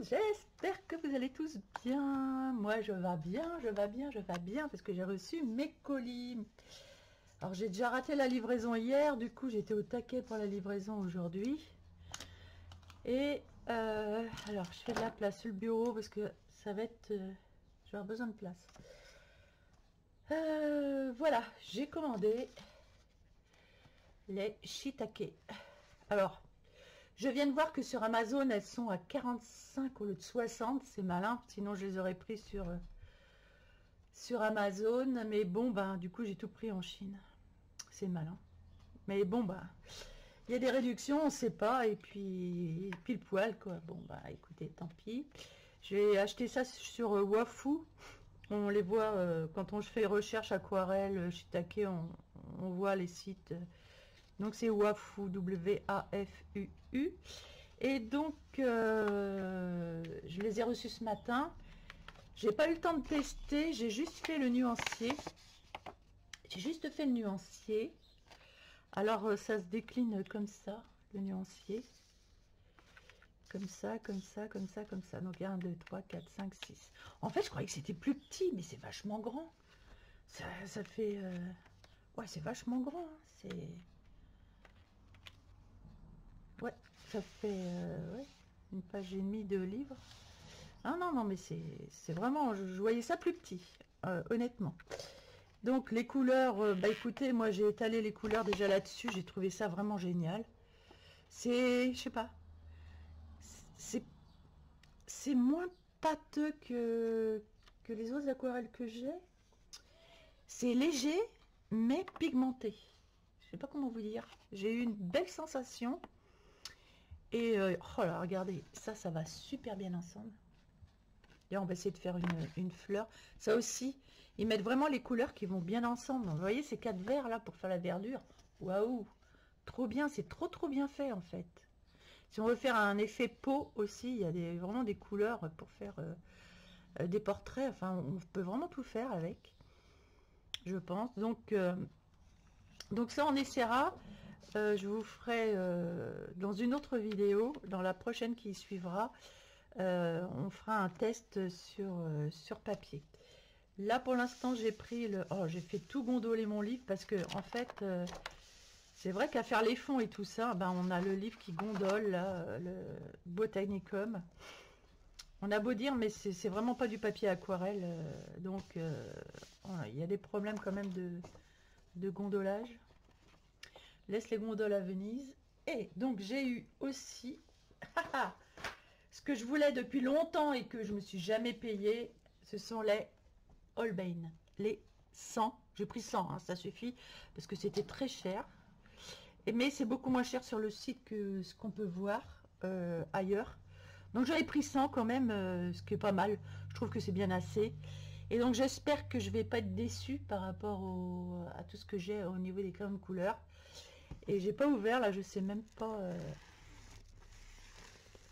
j'espère que vous allez tous bien. Moi je vais bien, parce que j'ai reçu mes colis. Alors j'ai déjà raté la livraison hier, du coup j'étais au taquet pour la livraison aujourd'hui. Et alors je fais de la place sur le bureau parce que ça va être... je vais avoir besoin de place. Voilà, j'ai commandé les shiitake. Alors... je viens de voir que sur Amazon, elles sont à 45 au lieu de 60. C'est malin, sinon je les aurais pris sur Amazon. Mais bon, ben, du coup, j'ai tout pris en Chine. C'est malin. Mais bon, ben, il y a des réductions, on ne sait pas. Et puis, pile poil, quoi. Bon, bah, écoutez, tant pis. J'ai acheté ça sur Wafu. On les voit quand on fait recherche aquarelle, shiitake, on voit les sites. Donc c'est Wafu, W-A-F-U-U. Et donc je les ai reçus ce matin. J'ai pas eu le temps de tester, j'ai juste fait le nuancier. Alors ça se décline comme ça, le nuancier. Comme ça, comme ça, comme ça, comme ça. Donc 1, 2, 3, 4, 5, 6. En fait, je croyais que c'était plus petit, mais c'est vachement grand. Ça fait... ouais, c'est vachement grand. Hein. C'est... ouais, ça fait ouais, une page et demie de livre. Ah non, non, mais c'est vraiment... je voyais ça plus petit, honnêtement. Donc les couleurs, bah écoutez, moi j'ai étalé les couleurs déjà là-dessus. J'ai trouvé ça vraiment génial. C'est... je sais pas. C'est moins pâteux que les autres aquarelles que j'ai. C'est léger, mais pigmenté. Je sais pas comment vous dire. J'ai eu une belle sensation. Et oh là, regardez, ça va super bien ensemble. Là, on va essayer de faire une fleur. Ça aussi, ils mettent vraiment les couleurs qui vont bien ensemble. Vous voyez ces 4 verres là pour faire la verdure. Waouh, trop bien, c'est trop bien fait en fait. Si on veut faire un effet peau aussi, il y a vraiment des couleurs pour faire des portraits. Enfin, on peut vraiment tout faire avec, je pense. Donc ça, on essaiera. Je vous ferai dans une autre vidéo, dans la prochaine qui suivra, on fera un test sur papier. Là pour l'instant j'ai pris le... oh, j'ai fait tout gondoler mon livre parce que en fait c'est vrai qu'à faire les fonds et tout ça, ben, on a le livre qui gondole là, le Botanicum. On a beau dire, mais c'est vraiment pas du papier aquarelle, donc il y a des problèmes quand même de gondolage. Laisse les gondoles à Venise. Et donc j'ai eu aussi ce que je voulais depuis longtemps et que je me suis jamais payé, ce sont les Holbein, les 100. J'ai pris 100, hein, ça suffit parce que c'était très cher. Mais c'est beaucoup moins cher sur le site que ce qu'on peut voir ailleurs. Donc j'avais pris 100 quand même, ce qui est pas mal. Je trouve que c'est bien assez. Et donc j'espère que je vais pas être déçue par rapport à tout ce que j'ai au niveau des crayons de couleur. Et j'ai pas ouvert là, je sais même pas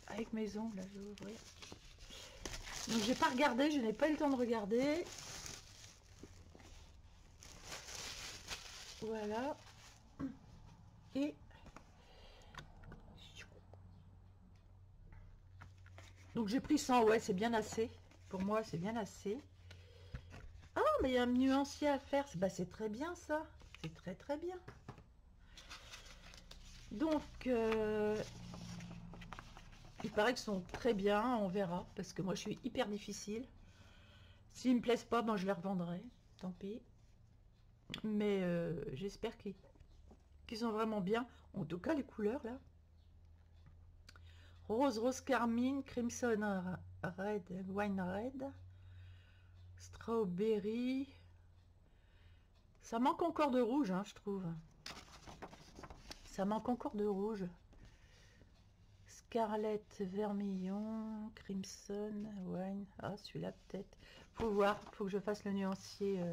avec mes ongles là, je vais ouvrir. Donc j'ai pas regardé, je n'ai pas eu le temps de regarder. Voilà. Et donc j'ai pris 100, ouais, c'est bien assez. Pour moi, c'est bien assez. Ah, mais il y a un nuancier à faire. Bah, c'est très bien ça. C'est très bien. Donc, il paraît qu'ils sont très bien. On verra. Parce que moi, je suis hyper difficile. S'ils me plaisent pas, ben, je les revendrai. Tant pis. Mais j'espère qu'ils sont vraiment bien. En tout cas, les couleurs, là. Rose, rose carmine, crimson red, wine red, strawberry. Ça manque encore de rouge, hein, je trouve. Ça manque encore de rouge. Scarlet, vermillon, crimson, wine. Ah, celui-là peut-être. Faut voir, faut que je fasse le nuancier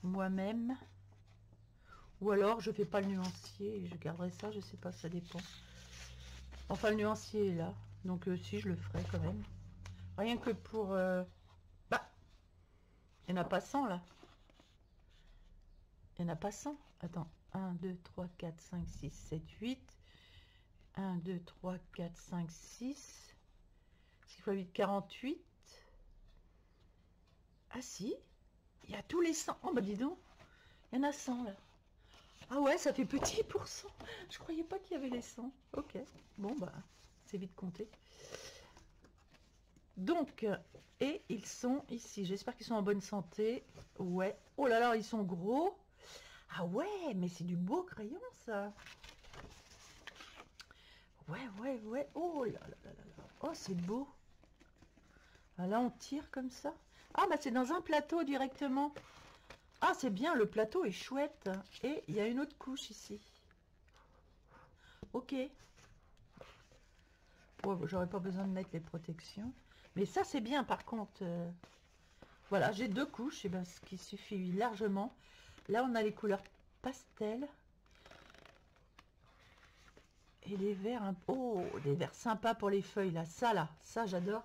moi-même. Ou alors je fais pas le nuancier et je garderai ça, je sais pas, ça dépend. Enfin, le nuancier est là, donc si, je le ferai quand même. Rien que pour... bah, il n'y en a pas 100 là. Il n'y en a pas 100. Attends, 1, 2, 3, 4, 5, 6, 7, 8. 1, 2, 3, 4, 5, 6, 6 x 8, 48. Ah si, il y a tous les 100. Oh bah dis donc, il y en a 100 là. Ah ouais, ça fait petit pour 100. Je croyais pas qu'il y avait les 100. Ok, bon bah, c'est vite compté. Donc, et ils sont ici. J'espère qu'ils sont en bonne santé. Ouais. Oh là là, ils sont gros. Ah ouais, mais c'est du beau crayon ça. Ouais, ouais, ouais. Oh là là là là là. Oh, c'est beau. Ah, là, on tire comme ça. Ah, bah c'est dans un plateau directement. Ah, c'est bien, le plateau est chouette. Et il y a une autre couche ici. Ok. Oh, j'aurais pas besoin de mettre les protections. Mais ça, c'est bien, par contre. Voilà, j'ai 2 couches, et ben, ce qui suffit largement. Là, on a les couleurs pastel. Et les verts, oh, des verts sympas pour les feuilles, là. Ça, j'adore.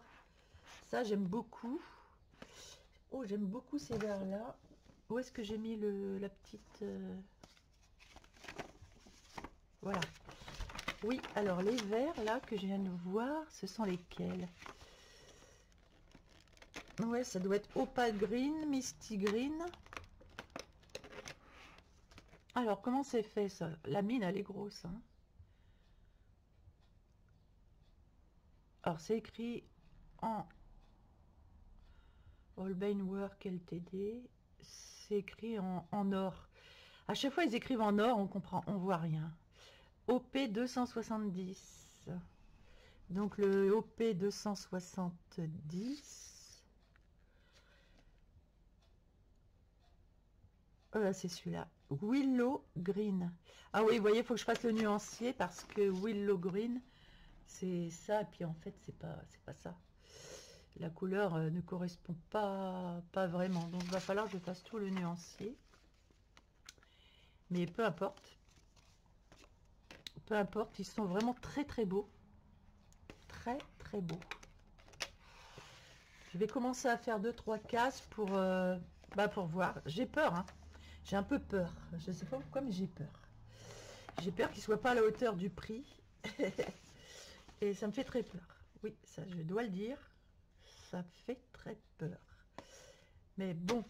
Ça, j'aime beaucoup. Oh, j'aime beaucoup ces verts-là. Où est-ce que j'ai mis la petite... Voilà. Oui, alors les verts, là, que je viens de voir, ce sont lesquels? Ouais, ça doit être Opal Green, Misty Green. Alors, comment c'est fait, ça? La mine, elle est grosse, hein. Alors, c'est écrit en Holbein Work Ltd. C'est écrit en or. À chaque fois, ils écrivent en or, on comprend, on voit rien. OP 270. Donc, le OP 270. C'est celui-là. Willow Green. Ah oui, vous voyez, il faut que je fasse le nuancier parce que Willow Green, c'est ça. Et puis, en fait, c'est pas ça. La couleur ne correspond pas vraiment. Donc, il va falloir que je fasse tout le nuancier. Mais peu importe. Peu importe, ils sont vraiment très très beaux. Très très beaux. Je vais commencer à faire 2-3 cases pour voir. J'ai peur, hein. J'ai un peu peur. Je ne sais pas pourquoi, mais j'ai peur. J'ai peur qu'il ne soit pas à la hauteur du prix. Et ça me fait très peur. Oui, ça je dois le dire. Ça fait très peur. Mais bon.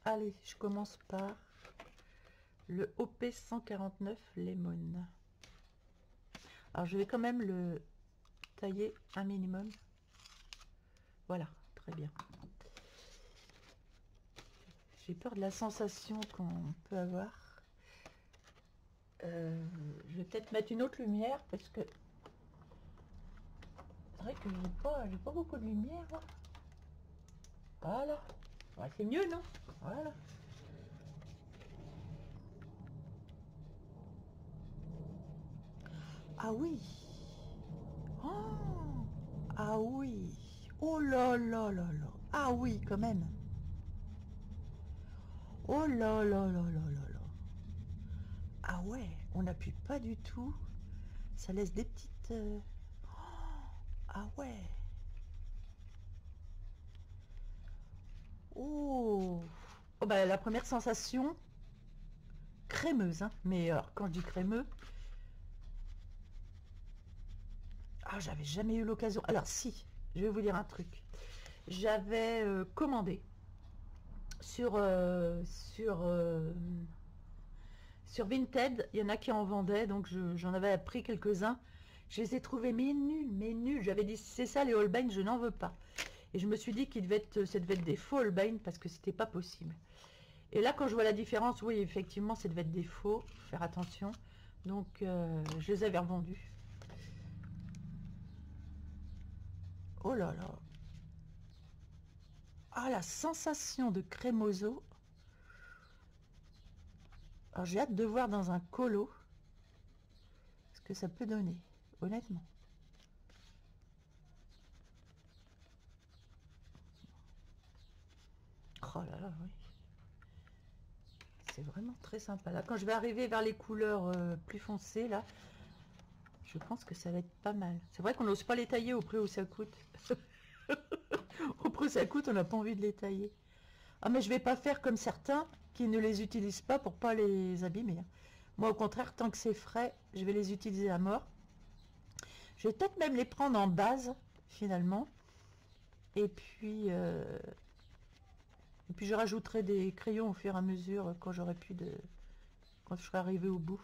Allez, je commence par le OP 149 Lemon. Alors je vais quand même le tailler un minimum. Voilà, très bien. J'ai peur de la sensation qu'on peut avoir. Je vais peut-être mettre une autre lumière parce que c'est vrai que j'ai pas beaucoup de lumière. Voilà. Ouais, c'est mieux, non? Voilà. Ah oui. Oh. Ah oui. Oh là là là là. Ah oui, quand même. Oh là là là là là là. Ah ouais, on n'appuie pas du tout. Ça laisse des petites... Ah ouais. Oh. Oh bah, la première sensation, crémeuse, hein. Mais alors, quand je dis crémeux... Ah, j'avais jamais eu l'occasion. Alors si, je vais vous dire un truc. J'avais commandé sur Vinted, il y en a qui en vendaient, donc j'en avais pris quelques-uns. Je les ai trouvés mais nuls, mais nuls. J'avais dit, c'est ça les Holbein, je n'en veux pas. Et je me suis dit ça devait être des faux Holbein parce que c'était pas possible. Et là, quand je vois la différence, oui, effectivement, ça devait être des faux. Faut faire attention. Donc, je les avais revendus. Oh là là. Ah, la sensation de crémoso. Alors, j'ai hâte de voir dans un colo ce que ça peut donner, honnêtement. Oh là là, oui. C'est vraiment très sympa. Là, quand je vais arriver vers les couleurs plus foncées, là, je pense que ça va être pas mal. C'est vrai qu'on n'ose pas les tailler au prix où ça coûte. Au prix où ça coûte, on n'a pas envie de les tailler. Ah, mais je vais pas faire comme certains qui ne les utilisent pas pour pas les abîmer, hein. Moi, au contraire, tant que c'est frais, je vais les utiliser à mort. Je vais peut-être même les prendre en base, finalement. Et puis je rajouterai des crayons au fur et à mesure quand j'aurai plus de... quand je serai arrivé au bout.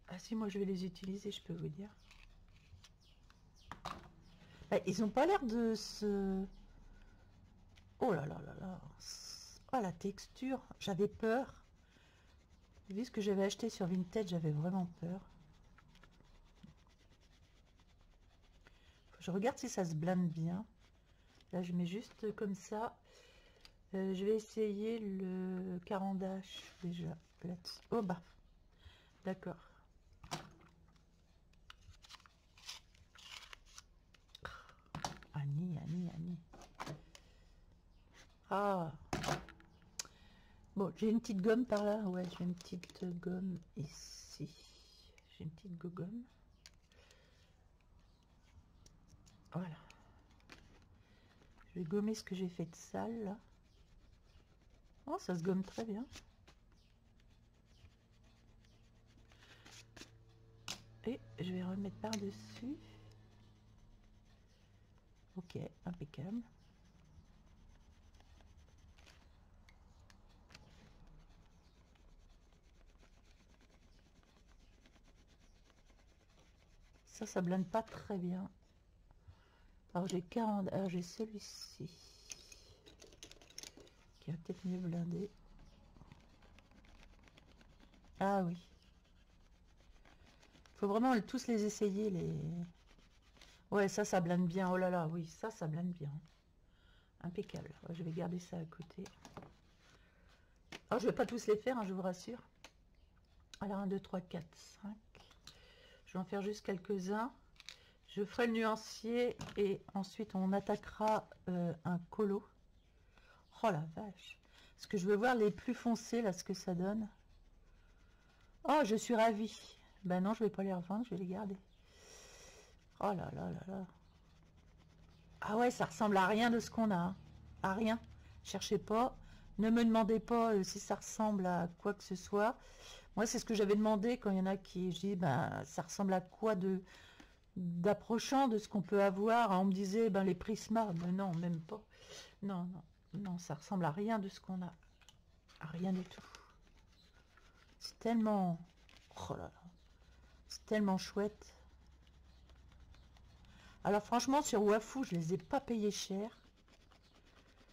Ah si, moi je vais les utiliser, je peux vous dire. Bah, ils ont pas l'air de se... Oh là là là là. Oh la texture, j'avais peur. Vu ce que j'avais acheté sur Vinted, j'avais vraiment peur. Je regarde si ça se blinde bien. Là, je mets juste comme ça. Je vais essayer le carandache déjà. Là-dessus. Oh bah, d'accord. Annie, Annie, Annie. Ah. Bon, j'ai une petite gomme par là. Ouais, j'ai une petite gomme ici. J'ai une petite gomme. Voilà. Je vais gommer ce que j'ai fait de sale là. Oh, ça se gomme très bien. Et je vais remettre par-dessus. Ok, impeccable. Ça blinde pas très bien. Alors j'ai 40, alors j'ai celui-ci qui va peut-être mieux blinder. Ah oui. Faut vraiment tous les essayer, les... Ouais, ça blinde bien. Oh là là, oui, ça blinde bien. Impeccable. Je vais garder ça à côté. Alors, je vais pas tous les faire, hein, je vous rassure. Alors, 1, 2, 3, 4, 5. Je vais en faire juste quelques-uns. Je ferai le nuancier et ensuite on attaquera un colo. Oh la vache. Parce que je veux voir les plus foncés, là, ce que ça donne. Oh, je suis ravie. Ben non, je vais pas les revendre, je vais les garder. Oh là là là là. Ah ouais, ça ressemble à rien de ce qu'on a. Hein. À rien. Cherchez pas. Ne me demandez pas si ça ressemble à quoi que ce soit. Moi, c'est ce que j'avais demandé quand il y en a qui... Je dis, ben, ça ressemble à quoi d'approchant de ce qu'on peut avoir. On me disait, ben, les Prisma. Ben non, même pas. Non, non, non, ça ressemble à rien de ce qu'on a. À rien du tout. C'est tellement... Oh là là. C'est tellement chouette. Alors franchement, sur Wafou, je les ai pas payés cher.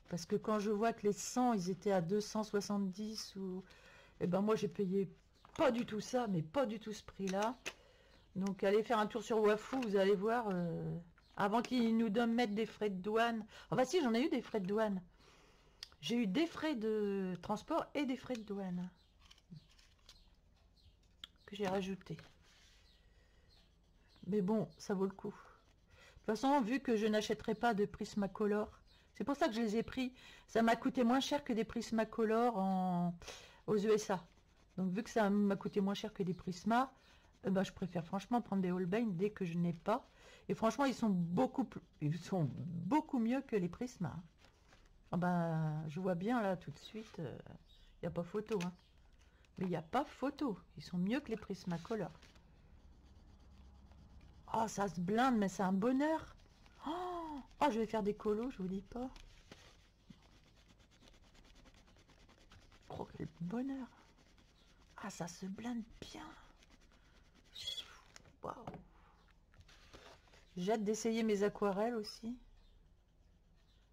Parce que quand je vois que les 100, ils étaient à 270 ou... Eh ben moi, j'ai payé pas du tout ça, mais pas du tout ce prix-là. Donc allez faire un tour sur Wafou, vous allez voir... avant qu'ils nous donnent mettre des frais de douane. Ah bah si, j'en ai eu des frais de douane. J'ai eu des frais de transport et des frais de douane. Que j'ai rajouté. Mais bon, ça vaut le coup. De toute façon, vu que je n'achèterai pas de Prismacolor, c'est pour ça que je les ai pris. Ça m'a coûté moins cher que des Prismacolor aux USA. Donc vu que ça m'a coûté moins cher que des Prisma, ben, je préfère franchement prendre des Holbein dès que je n'ai pas. Et franchement, ils sont beaucoup mieux que les Prisma. Ah ben, je vois bien là tout de suite, il n'y a pas photo. Hein. Mais il n'y a pas photo. Ils sont mieux que les Prismacolor. Oh, ça se blinde, mais c'est un bonheur. Oh, oh, je vais faire des colos, je vous dis pas. Oh, quel bonheur. Ah, ça se blinde bien. Waouh. J'ai hâte d'essayer mes aquarelles aussi.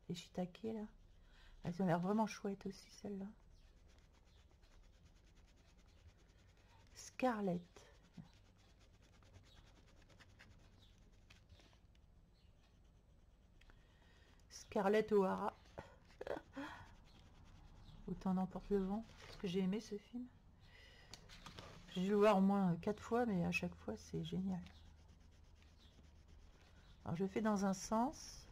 Les shiitake là. Elles ont l'air vraiment chouettes aussi, celles-là. Scarlett. Scarlett O'Hara. Autant n'emporte le vent. Parce que j'ai aimé ce film. J'ai dû le voir au moins 4 fois, mais à chaque fois, c'est génial. Alors, je fais dans un sens.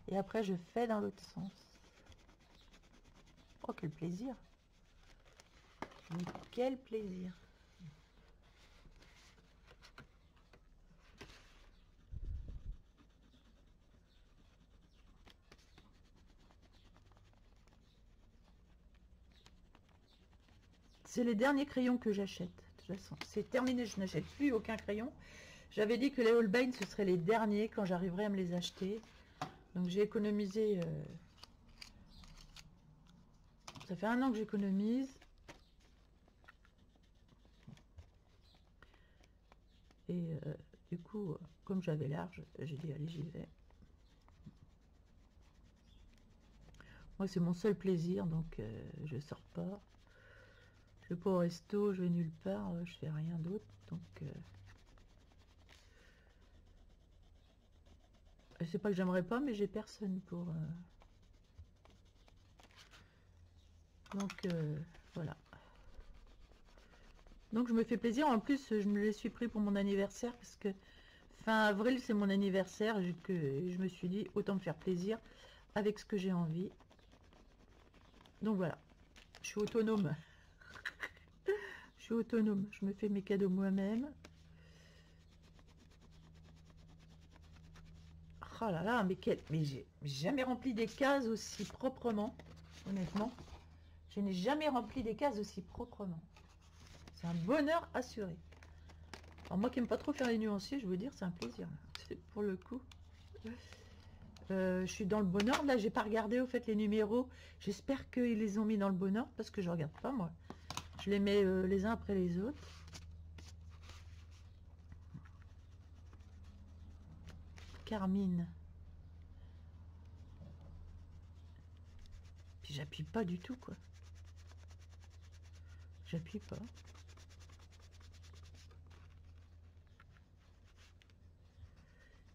Et après, je fais dans l'autre sens. Oh, quel plaisir! Mais quel plaisir! C'est les derniers crayons que j'achète. De toute façon. C'est terminé, je n'achète plus aucun crayon. J'avais dit que les Holbein, ce seraient les derniers quand j'arriverai à me les acheter. Donc j'ai économisé... ça fait 1 an que j'économise. Et du coup, comme j'avais large, j'ai dit allez, j'y vais. Moi, c'est mon seul plaisir, donc je sors pas. Je vais pas au resto, je vais nulle part, je fais rien d'autre. Donc, c'est pas que j'aimerais pas, mais j'ai personne pour. Donc, voilà. Donc, je me fais plaisir. En plus, je me les suis pris pour mon anniversaire parce que fin avril, c'est mon anniversaire. Et que je me suis dit, autant me faire plaisir avec ce que j'ai envie. Donc, voilà. Je suis autonome. Je suis autonome. Je me fais mes cadeaux moi-même. Oh là là, mais j'ai jamais rempli des cases aussi proprement, honnêtement. Je n'ai jamais rempli des cases aussi proprement. C'est un bonheur assuré. Alors moi qui n'aime pas trop faire les nuanciers, je veux dire, c'est un plaisir. Pour le coup. Je suis dans le bon ordre. Là, j'ai pas regardé au fait les numéros. J'espère qu'ils les ont mis dans le bon ordre parce que je regarde pas moi. Je les mets les uns après les autres. Carmine. Puis j'appuie pas du tout quoi. J'appuie pas.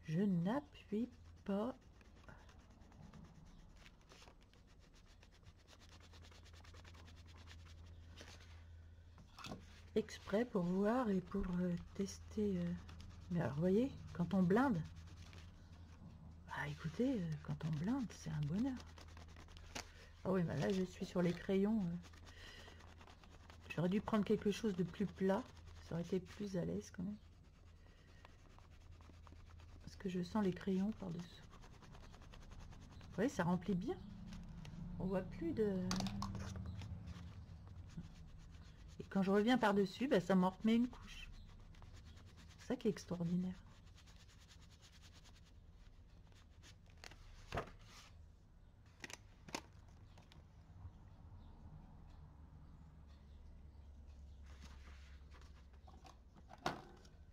Je n'appuie pas. Exprès pour voir et pour tester. Mais alors, vous voyez, quand on blinde, ah écoutez, quand on blinde, c'est un bonheur. Ah oui, bah là, je suis sur les crayons. J'aurais dû prendre quelque chose de plus plat. Ça aurait été plus à l'aise quand même. Parce que je sens les crayons par-dessous. Vous voyez, ça remplit bien. On voit plus de... Et quand je reviens par-dessus, bah, ça m'en remet une couche. C'est ça qui est extraordinaire.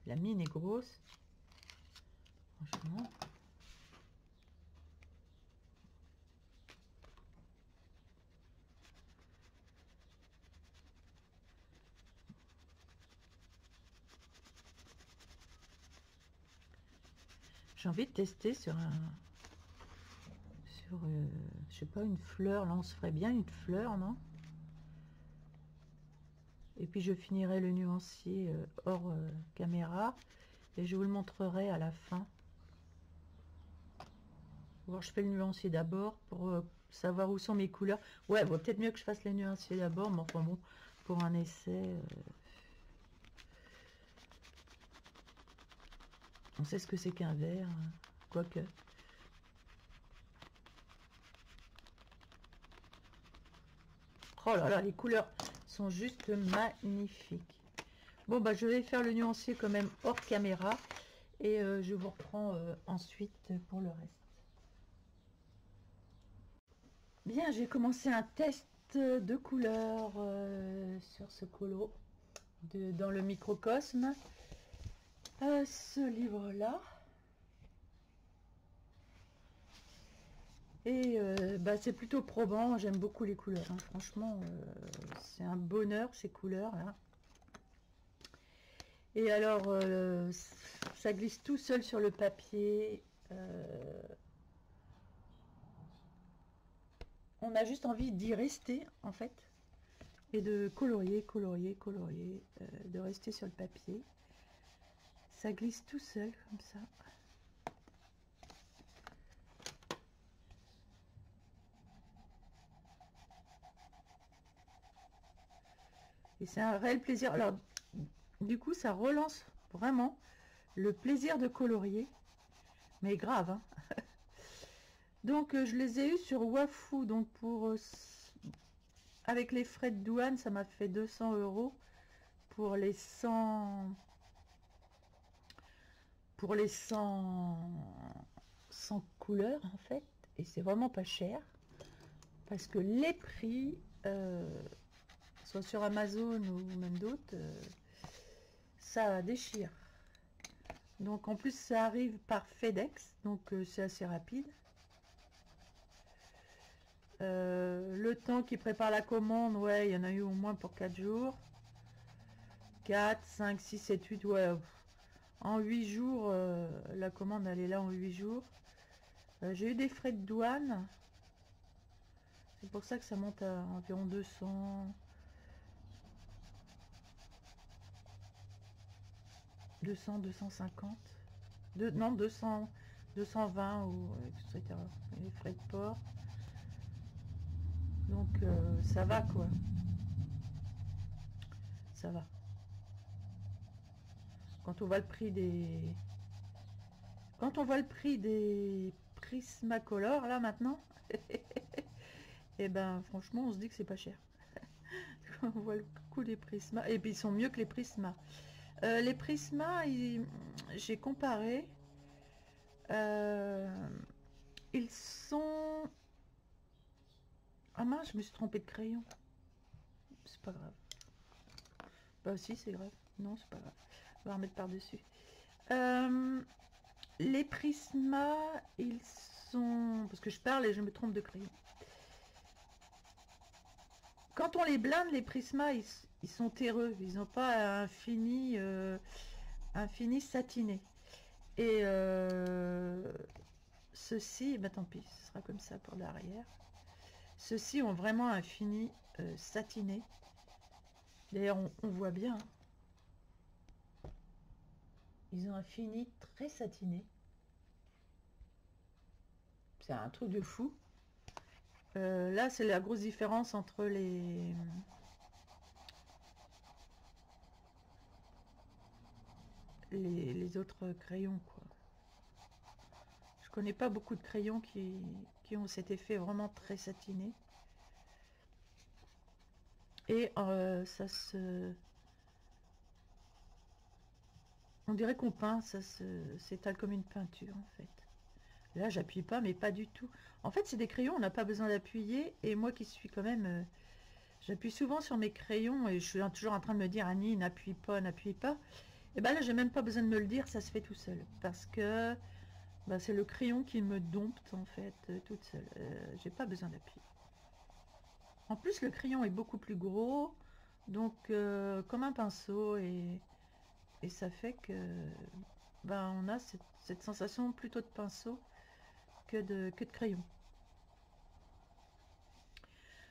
La mine est grosse. Franchement. J'ai envie de tester sur un... je sais pas, une fleur. Là, on se ferait bien une fleur, non? Et puis, je finirai le nuancier hors caméra. Et je vous le montrerai à la fin. Voir, je fais le nuancier d'abord pour savoir où sont mes couleurs. Ouais, bon, peut-être mieux que je fasse les nuanciers d'abord, mais enfin bon, pour un essai. On sait ce que c'est qu'un vert, quoique. Oh là là, les couleurs sont juste magnifiques. Bon, bah, je vais faire le nuancier quand même hors caméra. Et je vous reprends ensuite pour le reste. Bien, j'ai commencé un test de couleurs sur ce colo dans le microcosme. Ce livre-là. Et bah, c'est plutôt probant, j'aime beaucoup les couleurs. Hein. Franchement, c'est un bonheur ces couleurs-là. Et alors, ça glisse tout seul sur le papier. On a juste envie d'y rester, en fait. Et de colorier, colorier, colorier. De rester sur le papier. Ça glisse tout seul, comme ça. Et c'est un réel plaisir. Alors, du coup, ça relance vraiment le plaisir de colorier. Mais grave, hein. Donc, je les ai eus sur Wafou. Donc, pour avec les frais de douane, ça m'a fait 200 € pour les 100 couleurs en fait, et c'est vraiment pas cher parce que les prix, soit sur Amazon ou même d'autres, ça déchire. Donc en plus ça arrive par FedEx, donc c'est assez rapide. Le temps qui prépare la commande, ouais, il y en a eu au moins pour 4 jours. 4, 5, 6, 7, 8, ouais. En 8 jours, la commande elle est là en 8 jours. J'ai eu des frais de douane. C'est pour ça que ça monte à environ 200. 250. Non, 200, 220 ou etc. Les frais de port. Donc ça va quoi. Ça va. Quand on voit le prix des... Quand on voit le prix des Prismacolor là maintenant, et ben franchement on se dit que c'est pas cher. On voit le coût des Prisma. Et puis ils sont mieux que les Prisma. Les Prisma, j'ai comparé. Ils sont... Ah mince, je me suis trompée de crayon. C'est pas grave. Bah si, c'est grave. Non, c'est pas grave. On va remettre par-dessus. Les Prisma, ils sont... Parce que je parle et je me trompe de crayon. Quand on les blinde, les Prisma, ils sont terreux. Ils n'ont pas un fini satiné. Et ceux-ci, bah tant pis, ce sera comme ça pour l'arrière. Ceux-ci ont vraiment un fini satiné. D'ailleurs, on voit bien. Ils ont un fini très satiné. C'est un truc de fou. Là, c'est la grosse différence entre les autres crayons, quoi. Je connais pas beaucoup de crayons qui ont cet effet vraiment très satiné. Et ça se... On dirait qu'on peint, ça s'étale comme une peinture en fait. Là, j'appuie pas, mais pas du tout. En fait, c'est des crayons, on n'a pas besoin d'appuyer. Et moi qui suis quand même... j'appuie souvent sur mes crayons et je suis toujours en train de me dire, Annie, n'appuie pas, n'appuie pas. Et ben là, j'ai même pas besoin de me le dire, ça se fait tout seul. Parce que bah, c'est le crayon qui me dompte en fait, toute seule. J'ai pas besoin d'appuyer. En plus, le crayon est beaucoup plus gros, donc comme un pinceau, et ça fait que ben, on a cette sensation plutôt de pinceau que de crayon.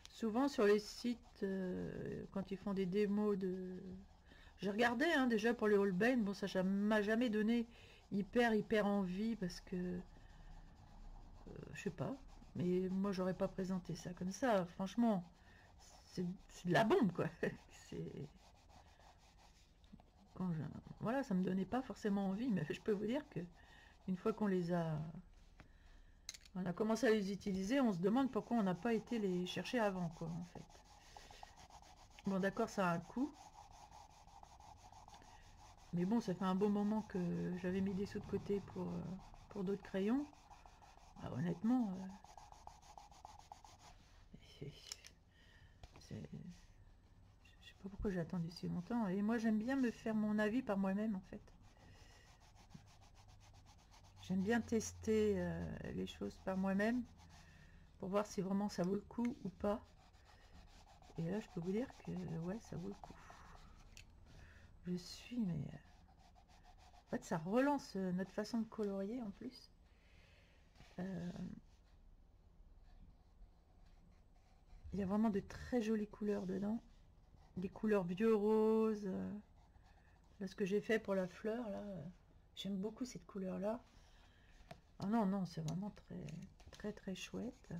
Souvent sur les sites, quand ils font des démos de... J'ai regardé hein, déjà pour les Holbein, bon ça m'a jamais donné hyper envie parce que je sais pas, mais moi j'aurais pas présenté ça comme ça, franchement c'est de la bombe quoi. C'est voilà, ça me donnait pas forcément envie, mais je peux vous dire que une fois qu'on a commencé à les utiliser, on se demande pourquoi on n'a pas été les chercher avant quoi en fait. Bon d'accord, ça a un coût, mais bon, ça fait un bon moment que j'avais mis des sous de côté pour d'autres crayons. Ah, honnêtement, je sais pas pourquoi j'ai attendu si longtemps. Et moi, j'aime bien me faire mon avis par moi-même, en fait. J'aime bien tester les choses par moi-même pour voir si vraiment ça vaut le coup ou pas. Et là, je peux vous dire que ouais, ça vaut le coup. Je suis, mais en fait, ça relance notre façon de colorier en plus. Il y a vraiment de très jolies couleurs dedans. Des couleurs vieux rose. Là, ce que j'ai fait pour la fleur, là, j'aime beaucoup cette couleur-là. Ah non, non, c'est vraiment très chouette.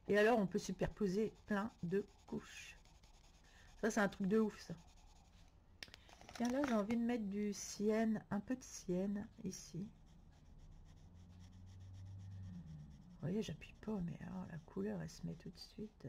Et alors, on peut superposer plein de couches. Ça, c'est un truc de ouf, ça. Tiens, là, j'ai envie de mettre du sienne, un peu de sienne, ici. Vous voyez, j'appuie pas, mais alors, la couleur, elle se met tout de suite.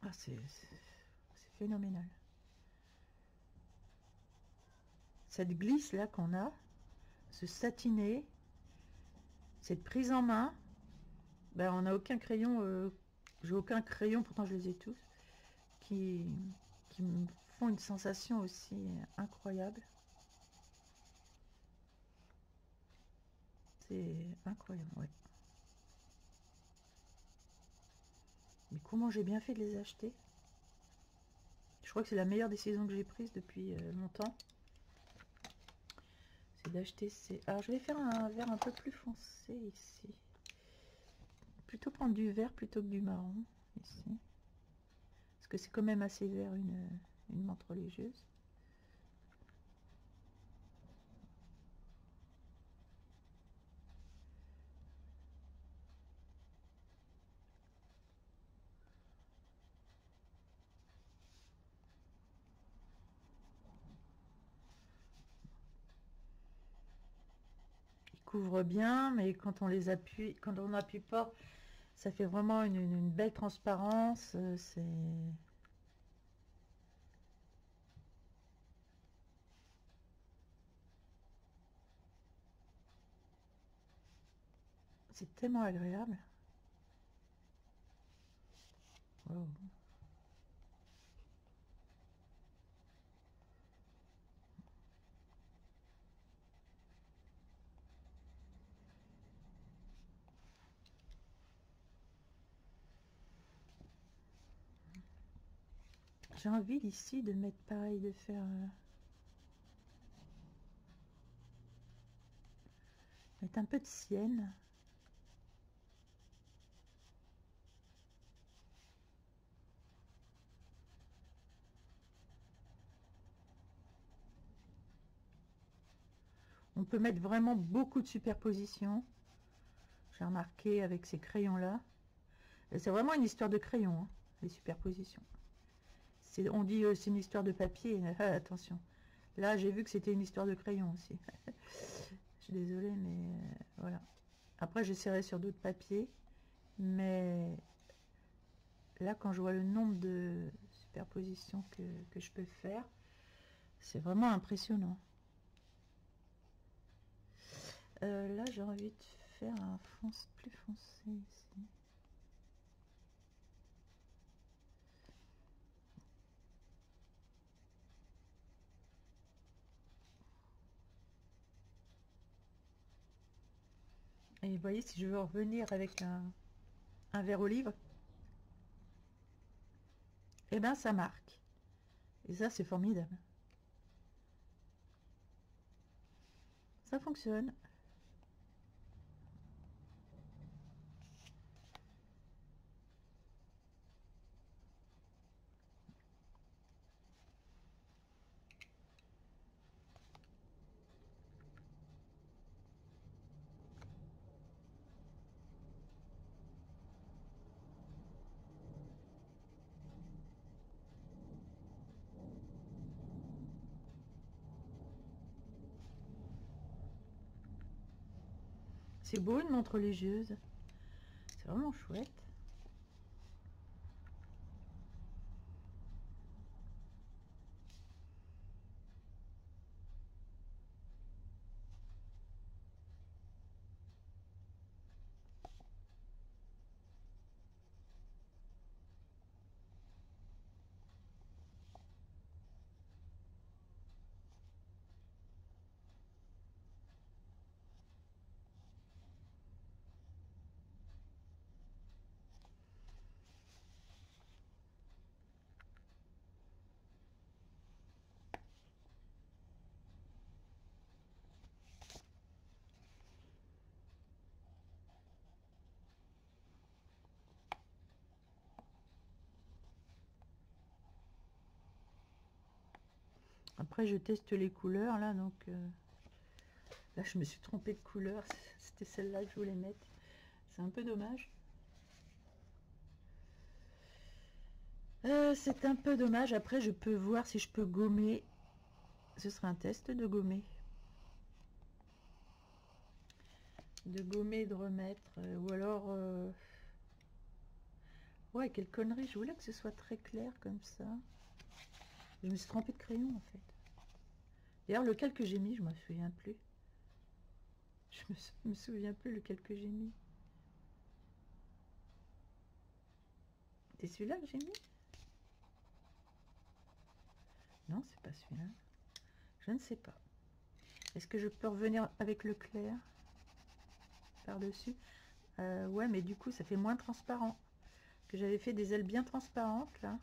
Ah, c'est phénoménal. Cette glisse là qu'on a, ce satiné, cette prise en main, ben, on n'a aucun crayon, j'ai aucun crayon, pourtant je les ai tous, qui me font une sensation aussi incroyable. C'est incroyable, ouais. Mais comment j'ai bien fait de les acheter. Je crois que c'est la meilleure décision que j'ai prise depuis longtemps. C'est d'acheter ces... Alors je vais faire un vert un peu plus foncé ici. Plutôt prendre du vert plutôt que du marron ici. Parce que c'est quand même assez vert une menthe religieuse. Couvre bien, mais quand on les appuie, quand on n'appuie pas, ça fait vraiment une belle transparence. C'est tellement agréable. Wow. J'ai envie ici de mettre pareil, de faire mettre un peu de sienne. On peut mettre vraiment beaucoup de superposition. J'ai remarqué avec ces crayons-là. C'est vraiment une histoire de crayon, hein, les superpositions. On dit c'est une histoire de papier. Attention. Là, j'ai vu que c'était une histoire de crayon aussi. Je suis désolée, mais voilà. Après, j'essaierai sur d'autres papiers. Mais là, quand je vois le nombre de superpositions que je peux faire, c'est vraiment impressionnant. Là, j'ai envie de faire un fond plus foncé ici. Et vous voyez, si je veux revenir avec un vert olive, et ben ça marque. Et ça, c'est formidable. Ça fonctionne. C'est beau une montre religieuse. C'est vraiment chouette. Après, je teste les couleurs, là, donc... là, je me suis trompée de couleur. C'était celle-là que je voulais mettre. C'est un peu dommage. C'est un peu dommage. Après, je peux voir si je peux gommer. Ce sera un test de gommer. De gommer, de remettre. Ou alors... ouais, quelle connerie. Je voulais que ce soit très clair comme ça. Je me suis trompée de crayon, en fait. D'ailleurs, lequel que j'ai mis, je ne me souviens plus. Je me souviens plus lequel que j'ai mis. C'est celui-là que j'ai mis? Non, c'est pas celui-là. Je ne sais pas. Est-ce que je peux revenir avec le clair par-dessus? Ouais, mais du coup, ça fait moins transparent. Que j'avais fait des ailes bien transparentes, là.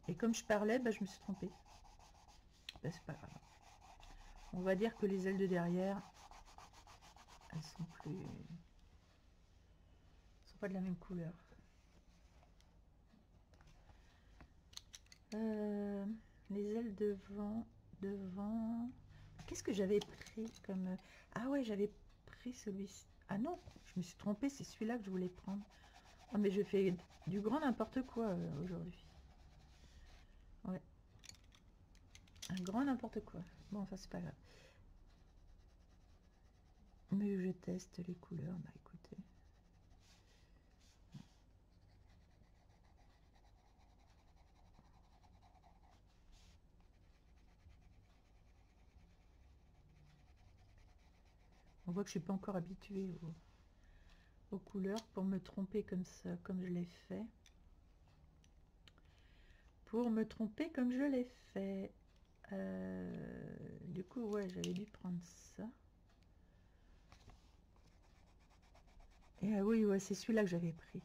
Et comme je parlais, bah, je me suis trompée. Bah, c'est pas grave. On va dire que les ailes de derrière, elles sont plus... elles sont pas de la même couleur. Les ailes devant... Qu'est-ce que j'avais pris comme... Ah ouais, j'avais pris celui-ci. Ah non, je me suis trompée, c'est celui-là que je voulais prendre. Ah mais je fais du grand n'importe quoi aujourd'hui. Ouais. Un grand n'importe quoi. Bon, enfin, c'est pas grave. Mais je teste les couleurs, bah écoutez. On voit que je suis pas encore habituée aux couleurs pour me tromper comme ça, comme je l'ai fait. Pour me tromper comme je l'ai fait. Du coup, ouais, j'avais dû prendre ça. Et oui, ouais, c'est celui-là que j'avais pris.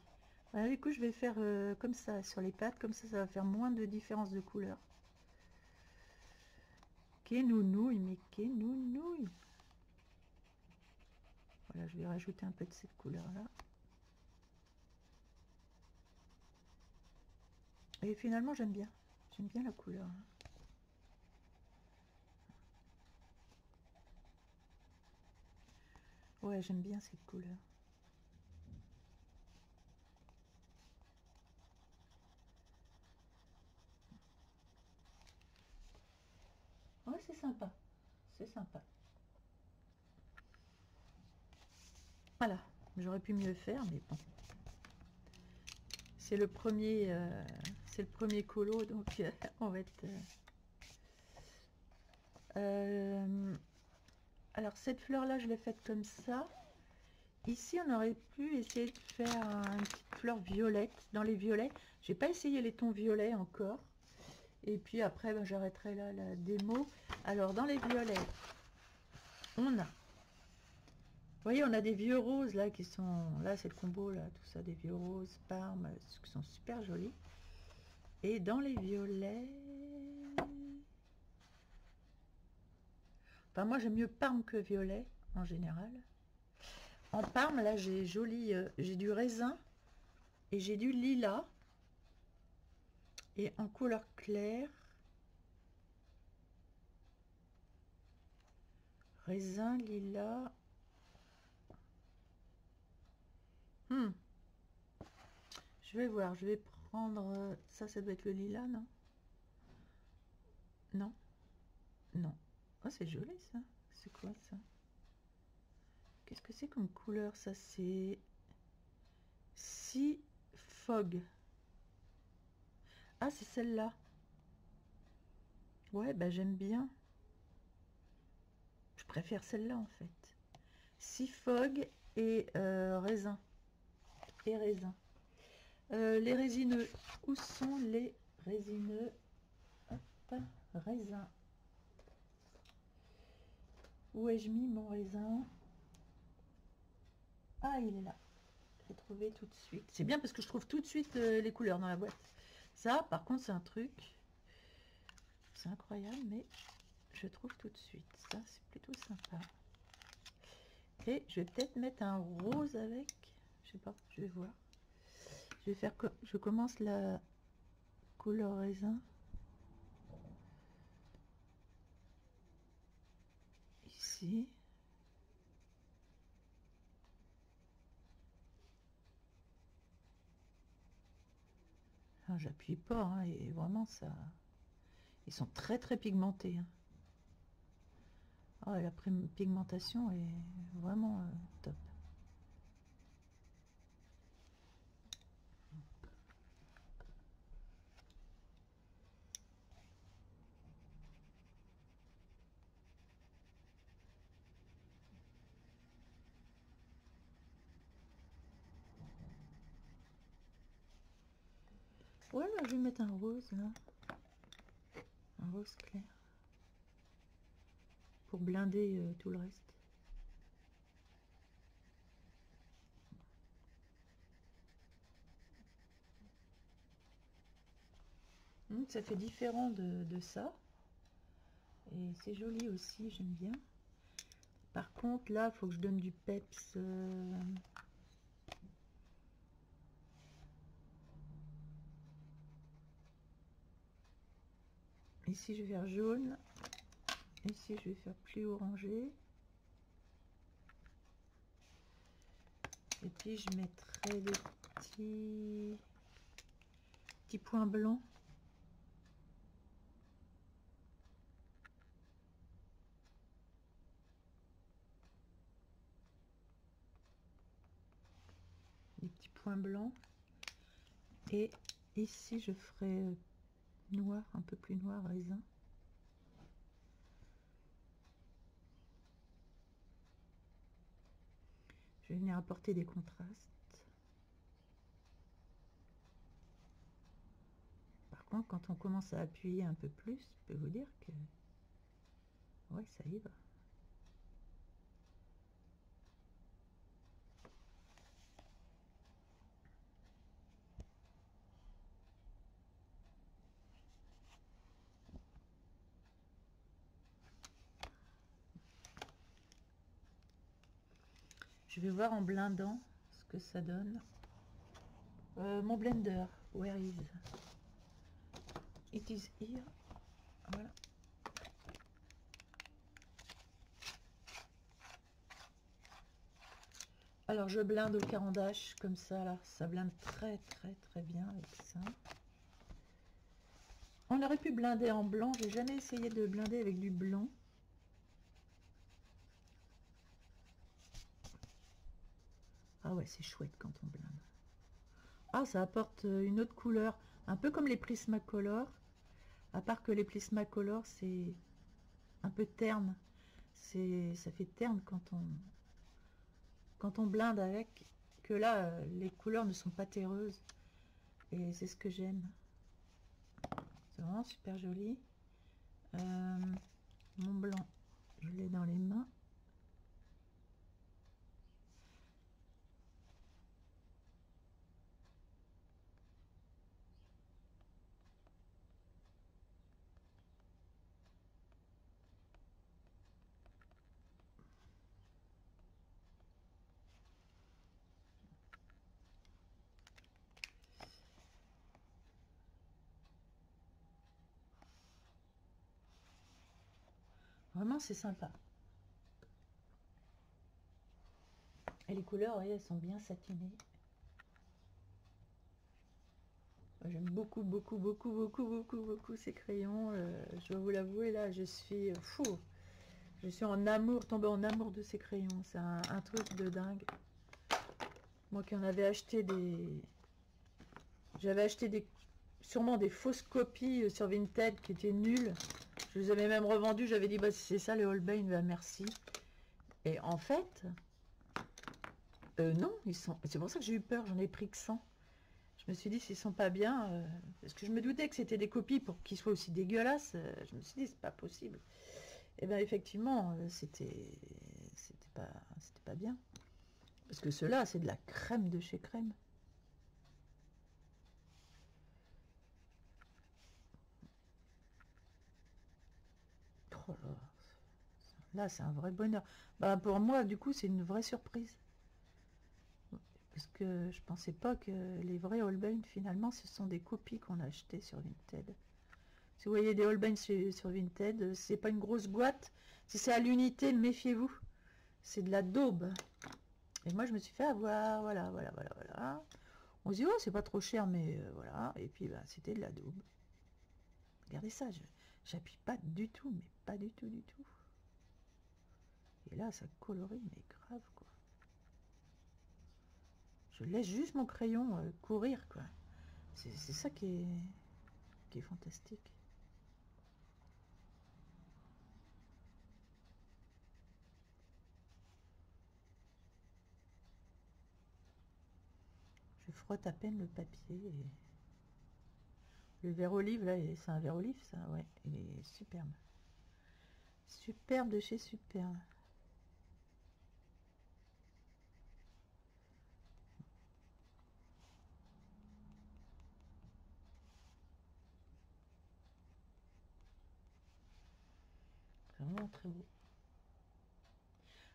Voilà, du coup, je vais faire comme ça sur les pattes, comme ça va faire moins de différence de couleur. Kénounouille, mais kénounouille. Voilà, je vais rajouter un peu de cette couleur-là. Et finalement, j'aime bien. J'aime bien la couleur. Ouais, j'aime bien cette couleur. Ouais, c'est sympa. C'est sympa. Voilà. J'aurais pu mieux faire, mais bon. C'est le premier colo, donc on va être... alors, cette fleur-là, je l'ai faite comme ça. Ici, on aurait pu essayer de faire une petite fleur violette. Dans les violets, j'ai pas essayé les tons violets encore. Et puis après, ben, j'arrêterai là la démo. Alors, dans les violets, on a... Vous voyez, on a des vieux roses là qui sont... Là, c'est le combo, là, tout ça, des vieux roses, parmes, qui sont super jolis. Et dans les violets... Enfin, moi, j'aime mieux parme que violet, en général. En parme, là, j'ai j'ai du raisin et j'ai du lilas. Et en couleur claire, raisin, lilas. Je vais voir, je vais prendre... Ça, ça doit être le lilas, non? Non. Non. Oh, c'est joli, ça. C'est quoi, ça? Qu'est-ce que c'est comme couleur, ça? C'est... Sea Fog. Ah, c'est celle-là. Ouais, bah j'aime bien. Je préfère celle-là, en fait. Sea Fog et raisin. Et raisin. Les résineux. Où sont les résineux? Hop, raisin. Où ai-je mis mon raisin? Ah, il est là. J'ai trouvé tout de suite. C'est bien parce que je trouve tout de suite les couleurs dans la boîte. Ça, par contre, c'est un truc. C'est incroyable, mais je trouve tout de suite. Ça, c'est plutôt sympa. Et je vais peut-être mettre un rose avec. Je sais pas, je vais voir. Je vais faire je commence la couleur raisin ici. J'appuie pas, hein, et vraiment ça, ils sont très très pigmentés, hein. Ah, la pigmentation est vraiment top. Voilà, je vais mettre un rose là, un rose clair, pour blinder tout le reste. Ça fait différent de ça. Et c'est joli aussi, j'aime bien. Par contre, là, il faut que je donne du peps. Ici, je vais faire jaune. Ici, je vais faire plus orangé. Et puis, je mettrai des petits points blancs. Des petits points blancs. Et ici, je ferai noir, un peu plus noir, raisin. Je vais venir apporter des contrastes. Par contre, quand on commence à appuyer un peu plus, je peux vous dire que ouais, ça y va. Je vais voir en blindant ce que ça donne. Mon blender, where is it? Is here. Voilà. Alors je blinde au carandache comme ça, là, ça blinde très très très bien avec ça. On aurait pu blinder en blanc, j'ai jamais essayé de blinder avec du blanc. Ah ouais, c'est chouette quand on blinde. Ah, ça apporte une autre couleur, un peu comme les Prismacolor, à part que les Prismacolor c'est un peu terne, ça fait terne quand on blinde avec, que là les couleurs ne sont pas terreuses et c'est ce que j'aime. C'est vraiment super joli. Mon blanc, je l'ai dans les mains. Vraiment, c'est sympa. Et les couleurs, oui, elles sont bien satinées. J'aime beaucoup, beaucoup, beaucoup, beaucoup, beaucoup, beaucoup ces crayons. Je dois vous l'avouer, là, je suis fou. Je suis en amour, tombée en amour de ces crayons. C'est un truc de dingue. Moi qui en avais acheté des... J'avais acheté sûrement des fausses copies sur Vinted qui étaient nulles. Je les avais même revendues. J'avais dit, bah, si c'est ça les Holbein, bah, merci. Et en fait, non, ils sont... C'est pour ça que j'ai eu peur. J'en ai pris que 100. Je me suis dit, s'ils sont pas bien, parce que je me doutais que c'était des copies pour qu'ils soient aussi dégueulasses. Je me suis dit, c'est pas possible. Et bien effectivement, c'était pas bien. Parce que ceux-là, c'est de la crème de chez crème. Oh là, là c'est un vrai bonheur. Bah, pour moi, du coup, c'est une vraie surprise. Parce que je pensais pas que les vrais Holbein, finalement, ce sont des copies qu'on a achetées sur Vinted. Si vous voyez des Holbein sur Vinted, c'est pas une grosse boîte. Si c'est à l'unité, méfiez-vous. C'est de la daube. Et moi, je me suis fait avoir. Voilà, voilà, voilà, voilà. On se dit, oh, c'est pas trop cher, mais voilà. Et puis, bah, c'était de la daube. Regardez ça, j'appuie pas du tout, mais pas du tout, du tout. Et là, ça colorie, mais grave, quoi. Je laisse juste mon crayon courir, quoi. C'est ça qui est fantastique. Je frotte à peine le papier. Le verre olive, là, c'est un verre olive, ça, ouais. Il est superbe. Superbe de chez Superbe. C'est vraiment très beau.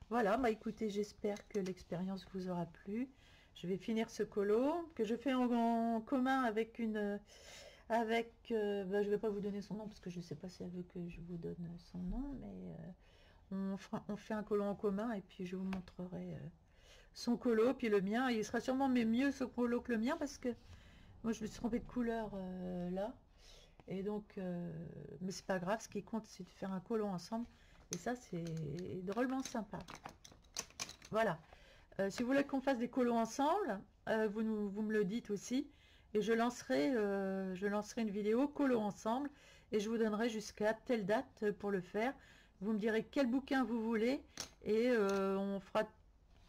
Voilà, bah écoutez, j'espère que l'expérience vous aura plu. Je vais finir ce colo que je fais en commun avec une... bah, je vais pas vous donner son nom parce que je sais pas si elle veut que je vous donne son nom, mais on fait un colo en commun et puis je vous montrerai son colo, puis le mien. Il sera sûrement mieux ce colo que le mien parce que moi je me suis trompée de couleur là. Et donc, mais c'est pas grave, ce qui compte c'est de faire un colo ensemble. Et ça c'est drôlement sympa. Voilà. Si vous voulez qu'on fasse des colos ensemble, vous me le dites aussi. Et je lancerai une vidéo colo ensemble. Et je vous donnerai jusqu'à telle date pour le faire. Vous me direz quel bouquin vous voulez. Et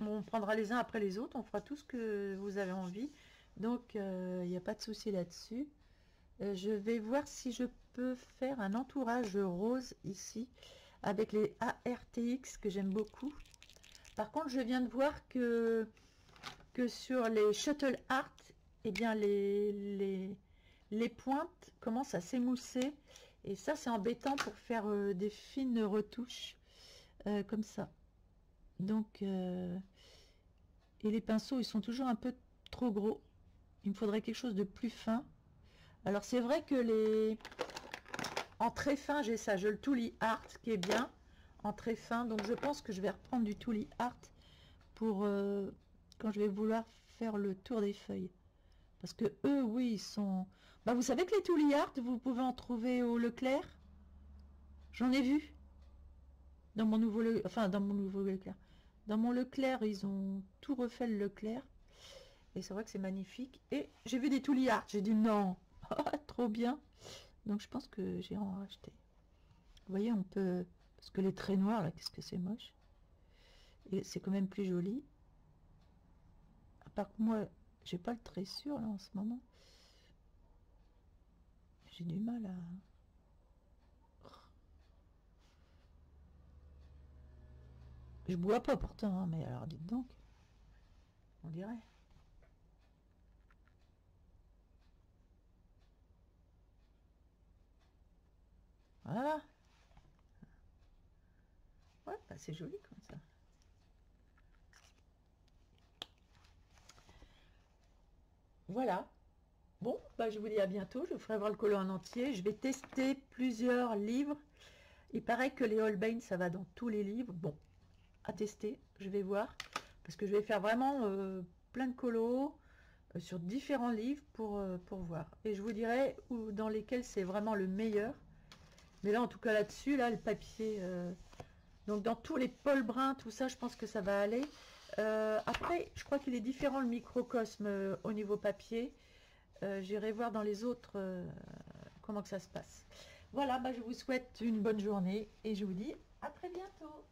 on prendra les uns après les autres. On fera tout ce que vous avez envie. Donc, il n'y a pas de souci là-dessus. Je vais voir si je peux faire un entourage rose ici. Avec les ARTX que j'aime beaucoup. Par contre, je viens de voir que sur les Shuttle Art, eh bien, les pointes commencent à s'émousser. Et ça, c'est embêtant pour faire des fines retouches comme ça. Donc, et les pinceaux, ils sont toujours un peu trop gros. Il me faudrait quelque chose de plus fin. Alors, c'est vrai que en très fin, j'ai ça. Je le Tooly Art qui est bien. En très fin. Donc, je pense que je vais reprendre du Tooly Art pour quand je vais vouloir faire le tour des feuilles. Parce que eux, oui, ils sont... Bah, vous savez que les Tooly Art, vous pouvez en trouver au Leclerc. J'en ai vu. Dans mon nouveau Leclerc. Dans mon Leclerc, ils ont tout refait le Leclerc. Et c'est vrai que c'est magnifique. Et j'ai vu des Tooly Art. J'ai dit non. Trop bien. Donc je pense que j'ai en racheté. Vous voyez, on peut... Parce que les traits noirs, là, qu'est-ce que c'est moche. Et c'est quand même plus joli. À part que moi, j'ai pas le trait sûr là en ce moment. J'ai du mal à... Je bois pas pourtant, hein, mais alors dites donc. On dirait. Voilà. Ouais, bah c'est joli comme ça. Voilà. Bon, bah je vous dis à bientôt. Je ferai voir le colo en entier. Je vais tester plusieurs livres. Il paraît que les Holbein, ça va dans tous les livres. Bon, à tester. Je vais voir. Parce que je vais faire vraiment plein de colos sur différents livres pour voir. Et je vous dirai dans lesquels c'est vraiment le meilleur. Mais là, en tout cas, là-dessus, là, le papier... donc, dans tous les Paul Brun, tout ça, je pense que ça va aller. Après, je crois qu'il est différent, le microcosme, au niveau papier. J'irai voir dans les autres comment que ça se passe. Voilà, bah, je vous souhaite une bonne journée et je vous dis à très bientôt.